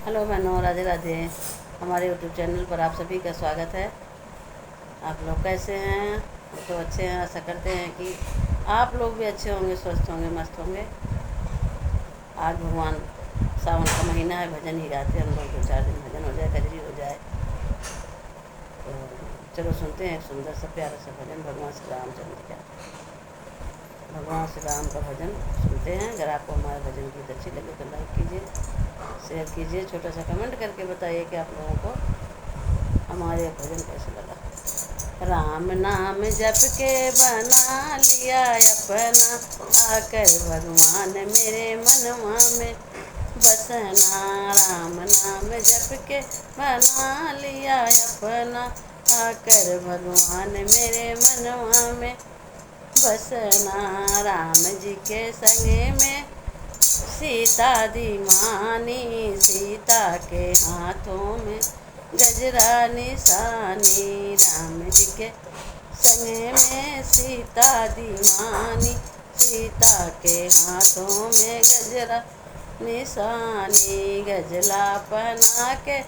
Hello बहनों, राधे राधे। हमारे YouTube channel पर आप सभी का स्वागत है। आप लोग कैसे हैं? हम तो अच्छे हैं। आशा करते हैं कि आप लोग भी अच्छे होंगे, स्वस्थ होंगे, मस्त होंगे। आज भगवान सावन का महीना है, भजन ही गाते हम लोग। 2-4 दिन भजन हो जाए, कजरी हो जाए। तो चलो सुनते हैं एक सुंदर सा प्यारा सा भजन भगवान श्री रामचंद्र का। भगवान श्री राम का भजन सुनते हैं। अगर आपको हमारे भजन गीत अच्छी लगे तो लाइक कीजिए, शेयर कीजिए, छोटा सा कमेंट करके बताइए कि आप लोगों को हमारे भजन कैसे लगा। राम नाम जप के बना लिया अपना, आकर भगवान मेरे मनवा में बसना। राम नाम जप के बना लिया अपना, आकर भगवान मेरे मनवा में बसना। राम जी के संगे में सीता दी मानी, सीता के हाथों में गजरा निशानी। राम जी के संगे में सीता दी मानी, सीता के हाथों में गजरा निशानी। गजला पहना के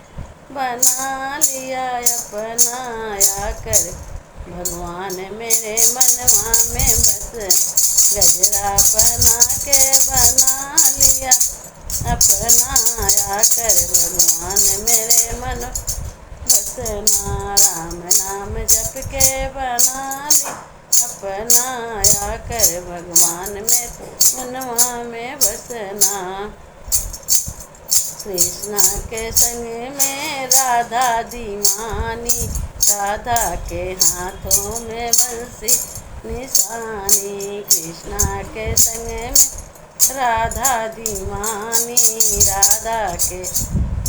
बना लिया अपना, आकर भगवान मेरे मनवा में बस। गजरा पहना के बना लिया अपना, आकर भगवान मेरे मन बसना। राम नाम जप के बना ली अपना, आकर भगवान मेरे मनवा में बसना। कृष्णा के संग में राधा दीवानी, राधा के हाथों में बंसी निशानी। कृष्णा के संग में राधा दीवानी, राधा के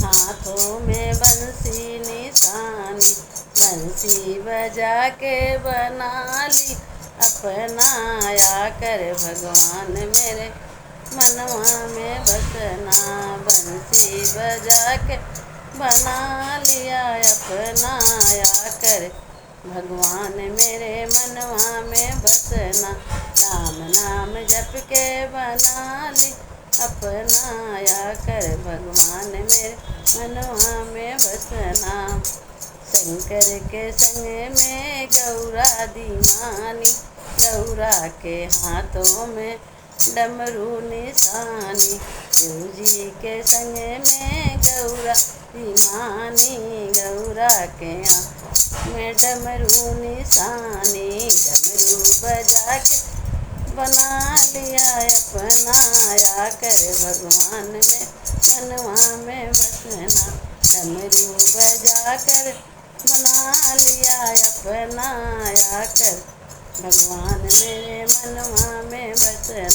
हाथों में बंसी निशानी। बंसी बजा के बना ली अपना, आकर भगवान मेरे मनवा में बसना। बंसी बजा के बना लिया अपना, आकर भगवान मेरे मनवा में बसना। राम नाम जप के बना ली अपना, आकर भगवान मेरे मनवा में बसना। शंकर के संग में गौरा दीवानी, गौरा के हाथों में डमरू निशानी। शिव जी के संग में गौरा दीवानी, गौरा के हाथ में डमरू निशानी। डमरू बजा के बना लिया अपना, आकर भगवान में मनवा में बसना। डमरू बजा कर बना लिया अपना, आकर भगवान मेरे मनवा में बसना।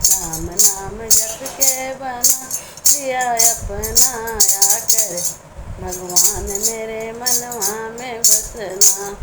राम नाम जप के बना लिया अपना, आकर भगवान मेरे मनवा में बसना।